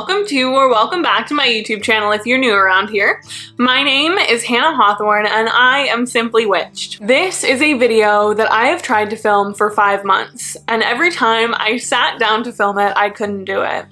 welcome to or welcome back to my YouTube channel if you're new around here. My name is Hannah Hawthorne and I am Simply Witched. This is a video that I have tried to film for 5 months, and every time I sat down to film it, I couldn't do it.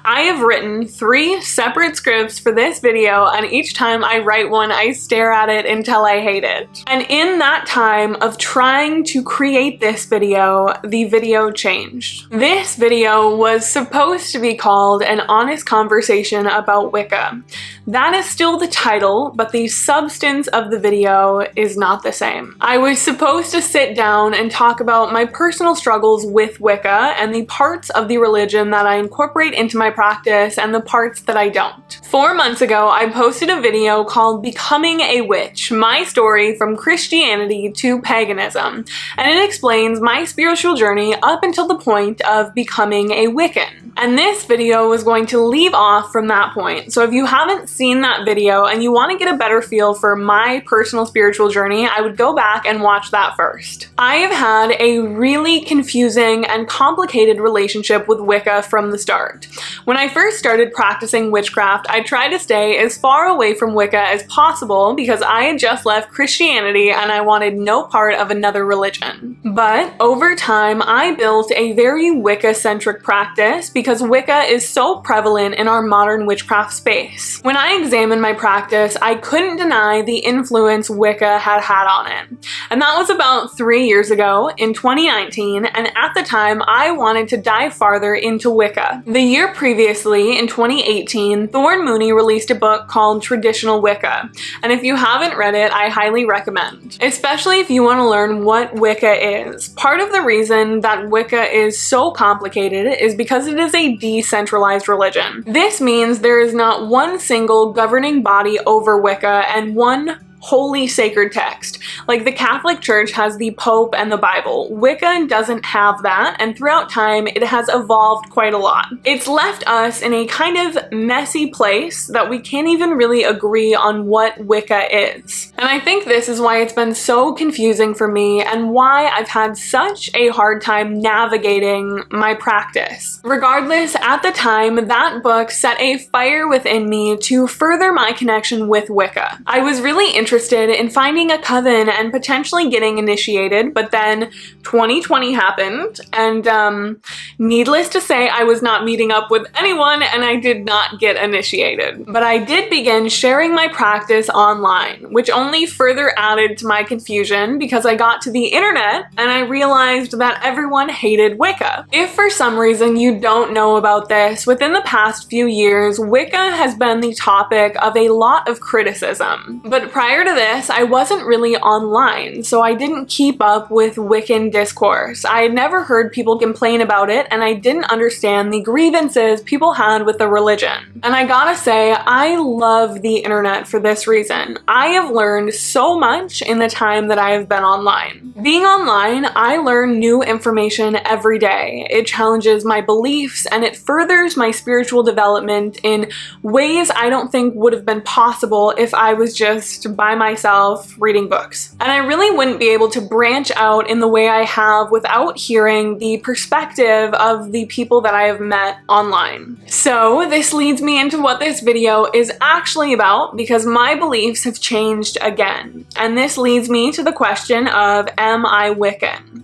I have written 3 separate scripts for this video, and each time I write one, I stare at it until I hate it. And in that time of trying to create this video, the video changed. This video was supposed to be called An Honest Conversation About Wicca. That is still the title, but the substance of the video is not the same. I was supposed to sit down and talk about my personal struggles with Wicca and the parts of the religion that I incorporate into my practice and the parts that I don't. 4 months ago, I posted a video called Becoming a Witch, my story from Christianity to paganism, and it explains my spiritual journey up until the point of becoming a Wiccan. And this video was going to leave off from that point. So if you haven't seen that video and you want to get a better feel for my personal spiritual journey, I would go back and watch that first. I have had a really confusing and complicated relationship with Wicca from the start. When I first started practicing witchcraft, I tried to stay as far away from Wicca as possible because I had just left Christianity and I wanted no part of another religion. But over time, I built a very Wicca-centric practice because Wicca is so prevalent in our modern witchcraft space. When I examined my practice, I couldn't deny the influence Wicca had had on it. And that was about 3 years ago in 2019, and at the time I wanted to dive farther into Wicca. The year previously, in 2018, Thorn Mooney released a book called Traditional Wicca, and if you haven't read it, I highly recommend. Especially if you want to learn what Wicca is. Part of the reason that Wicca is so complicated is because it is a decentralized religion. This means there is not one single governing body over Wicca and one holy sacred text. Like the Catholic Church has the Pope and the Bible. Wicca doesn't have that, and throughout time it has evolved quite a lot. It's left us in a kind of messy place that we can't even really agree on what Wicca is. And I think this is why it's been so confusing for me and why I've had such a hard time navigating my practice. Regardless, at the time, that book set a fire within me to further my connection with Wicca. I was really interested in finding a coven and potentially getting initiated, but then 2020 happened, and needless to say, I was not meeting up with anyone and I did not get initiated. But I did begin sharing my practice online, which only further added to my confusion because I got to the internet and I realized that everyone hated Wicca. If for some reason you don't know about this, within the past few years, Wicca has been the topic of a lot of criticism. But prior to this, I wasn't really online, so I didn't keep up with Wiccan discourse. I had never heard people complain about it, and I didn't understand the grievances people had with the religion. And I gotta say, I love the internet for this reason. I have learned so much in the time that I have been online. Being online, I learn new information every day. It challenges my beliefs, and it furthers my spiritual development in ways I don't think would have been possible if I was just by myself reading books. And I really wouldn't be able to branch out in the way I have without hearing the perspective of the people that I have met online. So this leads me into what this video is actually about, because my beliefs have changed again. And this leads me to the question of, am I Wiccan?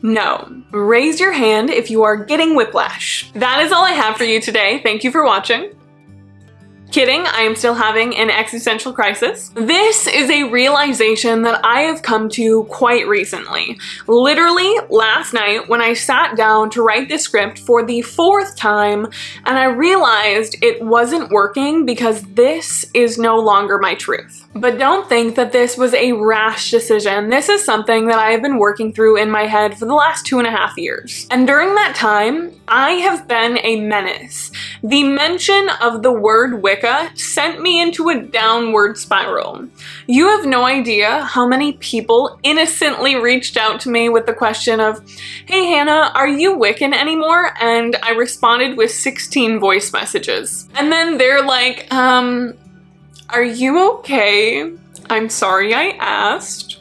No. Raise your hand if you are getting whiplash. That is all I have for you today. Thank you for watching. Kidding, I am still having an existential crisis. This is a realization that I have come to quite recently. Literally last night when I sat down to write the script for the 4th time, and I realized it wasn't working because this is no longer my truth. But don't think that this was a rash decision. This is something that I have been working through in my head for the last 2.5 years. And during that time, I have been a menace. The mention of the word Wicca sent me into a downward spiral. You have no idea how many people innocently reached out to me with the question of, "Hey Hannah, are you Wiccan anymore?" And I responded with 16 voice messages. And then they're like, are you okay? I'm sorry I asked.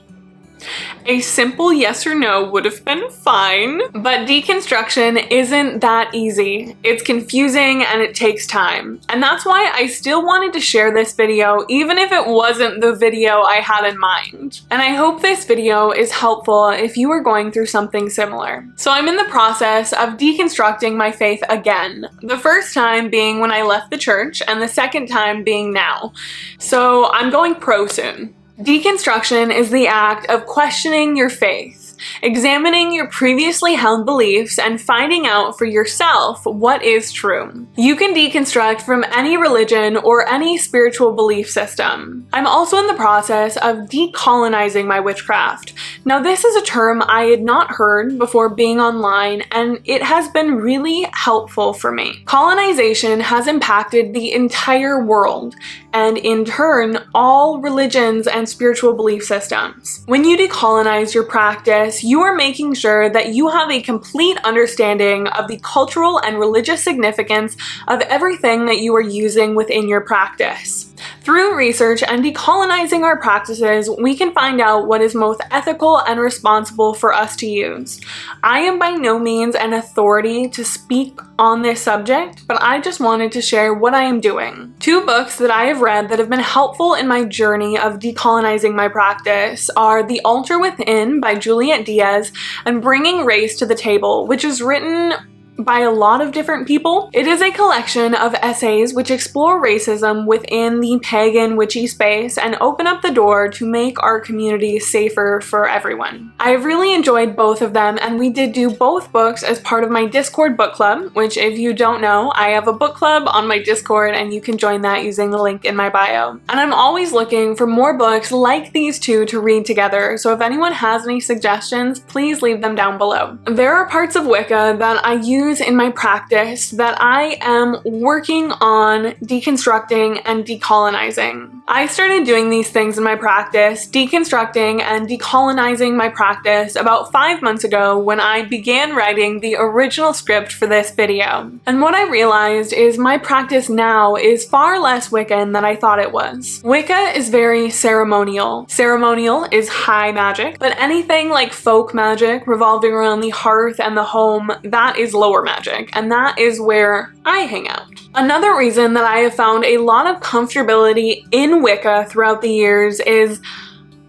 A simple yes or no would have been fine, but deconstruction isn't that easy. It's confusing and it takes time. And that's why I still wanted to share this video, even if it wasn't the video I had in mind. And I hope this video is helpful if you are going through something similar. So I'm in the process of deconstructing my faith again. The first time being when I left the church, and the second time being now. So I'm going pro soon. Deconstruction is the act of questioning your faith, examining your previously held beliefs, and finding out for yourself what is true. You can deconstruct from any religion or any spiritual belief system. I'm also in the process of decolonizing my witchcraft. Now, this is a term I had not heard before being online, and it has been really helpful for me. Colonization has impacted the entire world, and in turn, all religions and spiritual belief systems. When you decolonize your practice, you are making sure that you have a complete understanding of the cultural and religious significance of everything that you are using within your practice. Through research and decolonizing our practices, we can find out what is most ethical and responsible for us to use. I am by no means an authority to speak on this subject, but I just wanted to share what I am doing. Two books that I have read that have been helpful in my journey of decolonizing my practice are The Altar Within by Juliet Diaz and Bringing Race to the Table, which is written by a lot of different people. It is a collection of essays which explore racism within the pagan witchy space and open up the door to make our community safer for everyone. I've really enjoyed both of them, and we did do both books as part of my Discord book club, which if you don't know, I have a book club on my Discord and you can join that using the link in my bio. And I'm always looking for more books like these two to read together, so if anyone has any suggestions, please leave them down below. There are parts of Wicca that I use in my practice that I am working on deconstructing and decolonizing. I started doing these things in my practice, deconstructing and decolonizing my practice, about 5 months ago when I began writing the original script for this video. And what I realized is my practice now is far less Wiccan than I thought it was. Wicca is very ceremonial. Ceremonial is high magic, but anything like folk magic revolving around the hearth and the home, that is lower magic, and that is where I hang out. Another reason that I have found a lot of comfortability in Wicca throughout the years is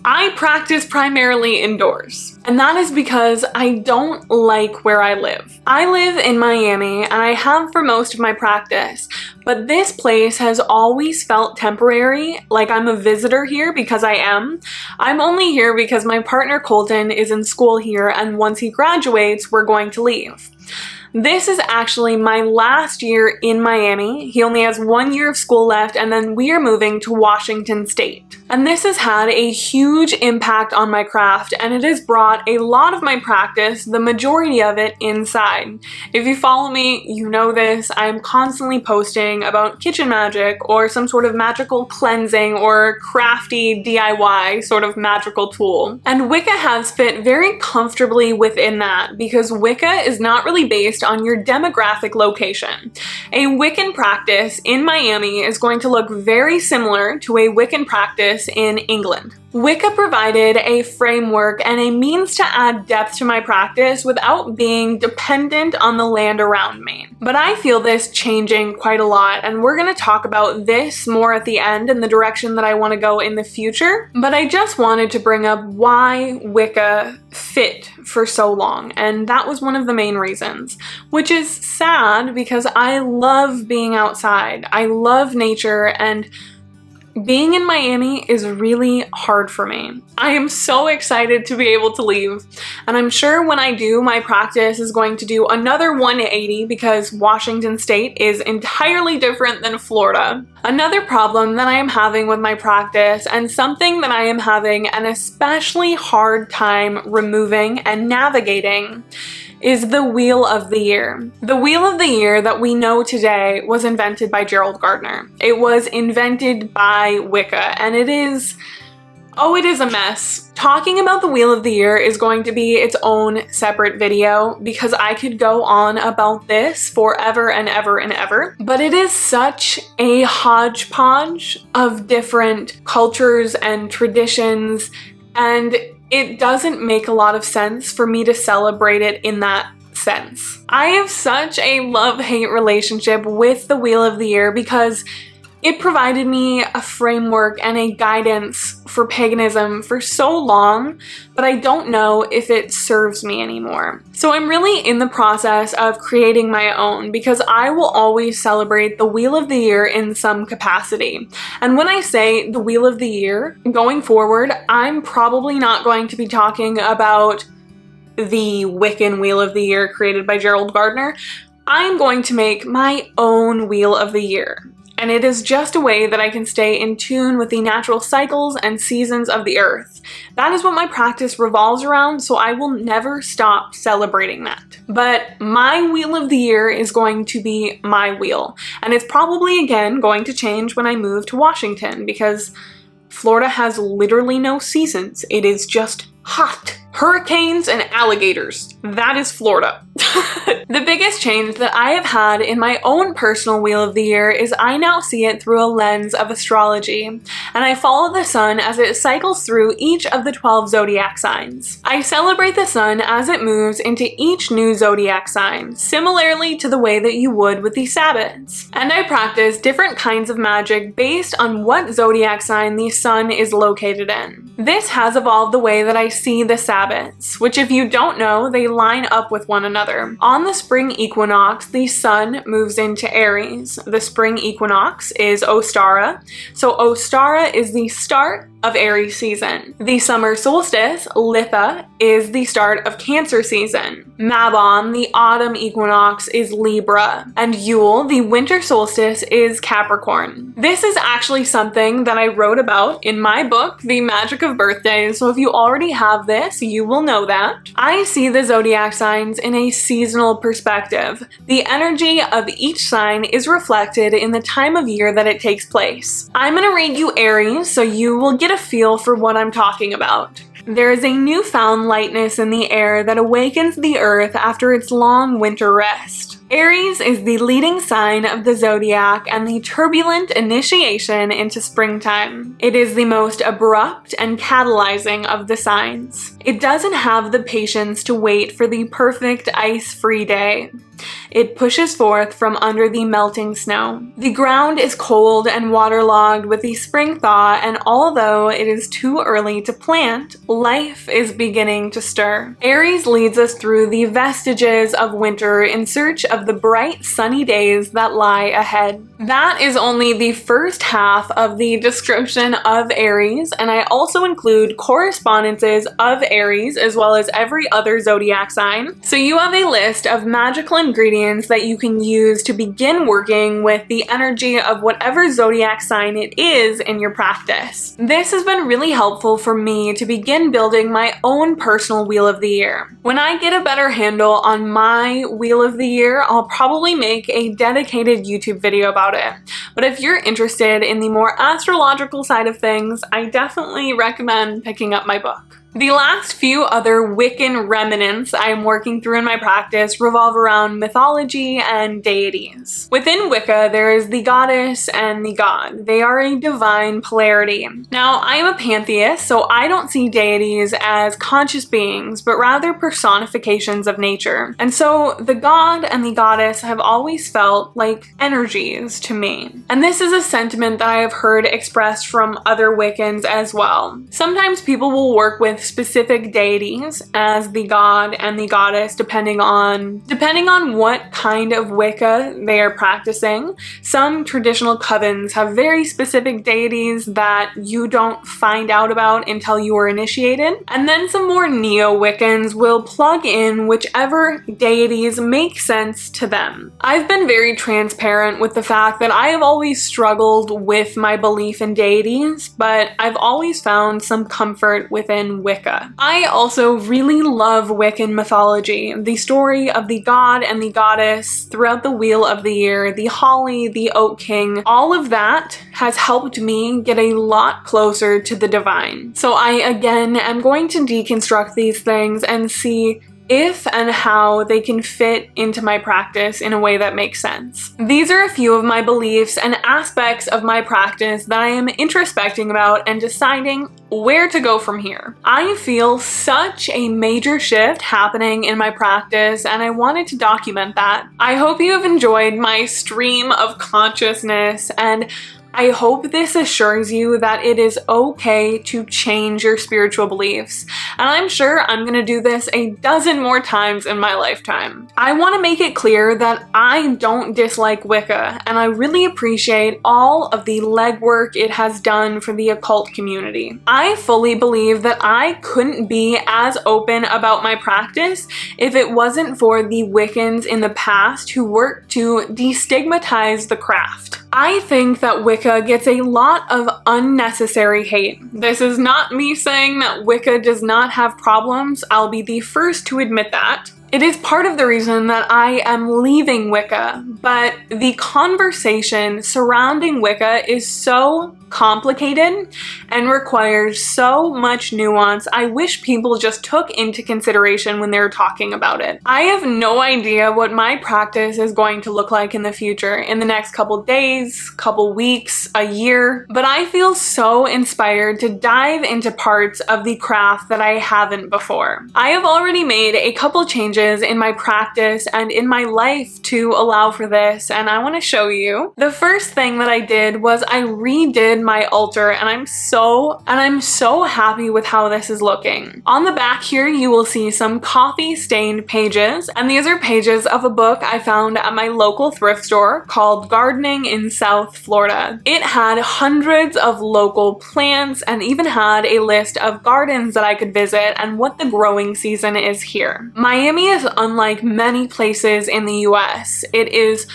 I practice primarily indoors, and that is because I don't like where I live. I live in Miami, and I have for most of my practice, but this place has always felt temporary, like I'm a visitor here because I am. I'm only here because my partner Colton is in school here, and once he graduates, we're going to leave. This is actually my last year in Miami. He only has 1 year of school left, and then we are moving to Washington State. And this has had a huge impact on my craft, and it has brought a lot of my practice, the majority of it, inside. If you follow me, you know this. I'm constantly posting about kitchen magic or some sort of magical cleansing or crafty DIY sort of magical tool. And Wicca has fit very comfortably within that because Wicca is not really based on your demographic location. A Wiccan practice in Miami is going to look very similar to a Wiccan practice in England. Wicca provided a framework and a means to add depth to my practice without being dependent on the land around me. But I feel this changing quite a lot, and we're going to talk about this more at the end and the direction that I want to go in the future. But I just wanted to bring up why Wicca fit for so long, and that was one of the main reasons, which is sad because I love being outside. I love nature, and being in Miami is really hard for me. I am so excited to be able to leave, and I'm sure when I do, my practice is going to do another 180 because Washington State is entirely different than Florida. Another problem that I am having with my practice, and something that I am having an especially hard time removing and navigating, is the Wheel of the Year. The Wheel of the Year that we know today was invented by Gerald Gardner. It was invented by Wicca, and it is a mess. Talking about the Wheel of the Year is going to be its own separate video because I could go on about this forever and ever and ever. But it is such a hodgepodge of different cultures and traditions, and it doesn't make a lot of sense for me to celebrate it in that sense. I have such a love-hate relationship with the Wheel of the Year because it provided me a framework and a guidance for paganism for so long, but I don't know if it serves me anymore. So I'm really in the process of creating my own because I will always celebrate the Wheel of the Year in some capacity. And when I say the Wheel of the Year, going forward, I'm probably not going to be talking about the Wiccan Wheel of the Year created by Gerald Gardner. I'm going to make my own Wheel of the Year. And it is just a way that I can stay in tune with the natural cycles and seasons of the earth. That is what my practice revolves around, so I will never stop celebrating that. But my Wheel of the Year is going to be my wheel. And it's probably, again, going to change when I move to Washington because Florida has literally no seasons. It is just hot. Hurricanes and alligators. That is Florida. The biggest change that I have had in my own personal Wheel of the Year is I now see it through a lens of astrology, and I follow the sun as it cycles through each of the 12 zodiac signs. I celebrate the sun as it moves into each new zodiac sign, similarly to the way that you would with the Sabbats. And I practice different kinds of magic based on what zodiac sign the sun is located in. This has evolved the way that I see the Sabbats, which if you don't know, they line up with one another. On the spring equinox, the sun moves into Aries. The spring equinox is Ostara, so Ostara is the start of Aries season. The summer solstice, Litha, is the start of Cancer season. Mabon, the autumn equinox, is Libra. And Yule, the winter solstice, is Capricorn. This is actually something that I wrote about in my book, The Magic of Birthdays, so if you already have this, you will know that. I see the zodiac signs in a seasonal perspective. The energy of each sign is reflected in the time of year that it takes place. I'm going to read you Aries, so you will get a feel for what I'm talking about. There is a newfound lightness in the air that awakens the earth after its long winter rest. Aries is the leading sign of the zodiac and the turbulent initiation into springtime. It is the most abrupt and catalyzing of the signs. It doesn't have the patience to wait for the perfect ice-free day. It pushes forth from under the melting snow. The ground is cold and waterlogged with the spring thaw, and although it is too early to plant, life is beginning to stir. Aries leads us through the vestiges of winter in search of the bright, sunny days that lie ahead. That is only the first half of the description of Aries, and I also include correspondences of Aries as well as every other zodiac sign. So you have a list of magical ingredients that you can use to begin working with the energy of whatever zodiac sign it is in your practice. This has been really helpful for me to begin building my own personal Wheel of the Year. When I get a better handle on my Wheel of the Year, I'll probably make a dedicated YouTube video about it. But if you're interested in the more astrological side of things, I definitely recommend picking up my book. The last few other Wiccan remnants I am working through in my practice revolve around mythology and deities. Within Wicca, there is the goddess and the god. They are a divine polarity. Now, I am a pantheist, so I don't see deities as conscious beings, but rather personifications of nature. And so the god and the goddess have always felt like energies to me. And this is a sentiment that I have heard expressed from other Wiccans as well. Sometimes people will work with specific deities as the god and the goddess depending on what kind of Wicca they are practicing. Some traditional covens have very specific deities that you don't find out about until you are initiated, and then some more neo-Wiccans will plug in whichever deities make sense to them. I've been very transparent with the fact that I have always struggled with my belief in deities, but I've always found some comfort within Wicca. I also really love Wiccan mythology. The story of the god and the goddess throughout the Wheel of the Year, the holly, the oak king, all of that has helped me get a lot closer to the divine. So I again am going to deconstruct these things and see if and how they can fit into my practice in a way that makes sense. These are a few of my beliefs and aspects of my practice that I am introspecting about and deciding where to go from here. I feel such a major shift happening in my practice, and I wanted to document that. I hope you have enjoyed my stream of consciousness, and I hope this assures you that it is okay to change your spiritual beliefs. And I'm sure I'm gonna do this a dozen more times in my lifetime. I wanna make it clear that I don't dislike Wicca, and I really appreciate all of the legwork it has done for the occult community. I fully believe that I couldn't be as open about my practice if it wasn't for the Wiccans in the past who worked to destigmatize the craft. I think that Wicca gets a lot of unnecessary hate. This is not me saying that Wicca does not have problems. I'll be the first to admit that. It is part of the reason that I am leaving Wicca, but the conversation surrounding Wicca is so complicated and requires so much nuance. I wish people just took into consideration when they're talking about it. I have no idea what my practice is going to look like in the future, in the next couple days, couple weeks, a year, but I feel so inspired to dive into parts of the craft that I haven't before. I have already made a couple changes in my practice and in my life to allow for this, and I want to show you. The first thing that I did was I redid my altar, and I'm so happy with how this is looking. On the back here you will see some coffee stained pages, and these are pages of a book I found at my local thrift store called Gardening in South Florida. It had hundreds of local plants and even had a list of gardens that I could visit and what the growing season is here. Miami is unlike many places in the US. It is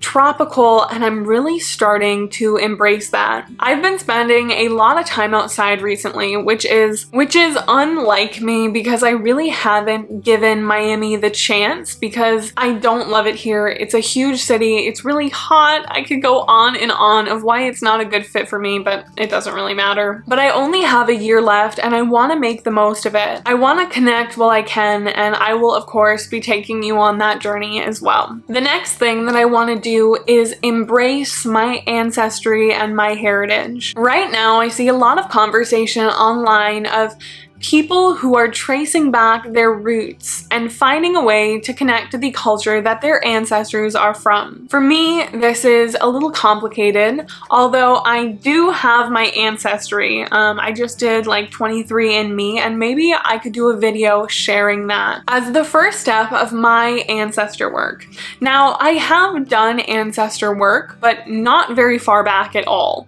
tropical, and I'm really starting to embrace that. I've been spending a lot of time outside recently, which is unlike me because I really haven't given Miami the chance because I don't love it here. It's a huge city, it's really hot. I could go on and on of why it's not a good fit for me, but it doesn't really matter. But I only have a year left and I want to make the most of it. I want to connect while I can, and I will of course be taking you on that journey as well. The next thing that I want to do is embrace my ancestry and my heritage. Right now, I see a lot of conversation online of people who are tracing back their roots and finding a way to connect to the culture that their ancestors are from. For me, this is a little complicated, although I do have my ancestry. I just did like 23andMe, and maybe I could do a video sharing that as the first step of my ancestor work. Now, I have done ancestor work, but not very far back at all.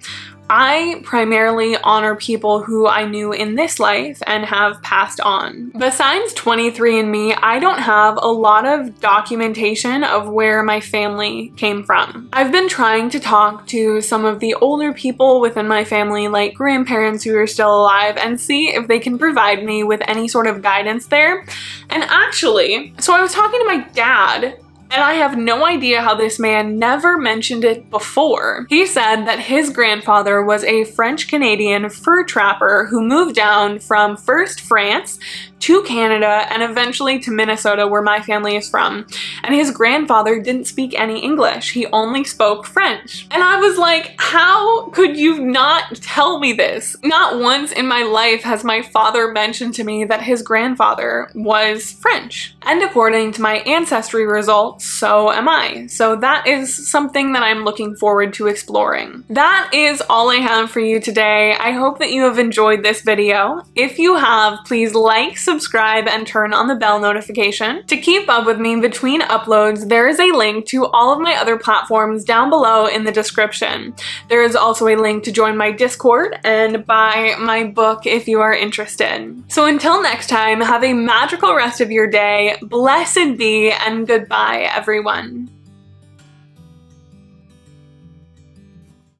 I primarily honor people who I knew in this life and have passed on. Besides 23andMe, I don't have a lot of documentation of where my family came from. I've been trying to talk to some of the older people within my family, like grandparents who are still alive, and see if they can provide me with any sort of guidance there. And actually, so I was talking to my dad, and I have no idea how this man never mentioned it before. He said that his grandfather was a French-Canadian fur trapper who moved down from first France to Canada and eventually to Minnesota, where my family is from. And his grandfather didn't speak any English. He only spoke French. And I was like, how could you not tell me this? Not once in my life has my father mentioned to me that his grandfather was French. And according to my ancestry results, so am I. So that is something that I'm looking forward to exploring. That is all I have for you today. I hope that you have enjoyed this video. If you have, please like, subscribe, and turn on the bell notification. To keep up with me between uploads, there is a link to all of my other platforms down below in the description. There is also a link to join my Discord and buy my book if you are interested. So until next time, have a magical rest of your day, blessed be, and goodbye everyone.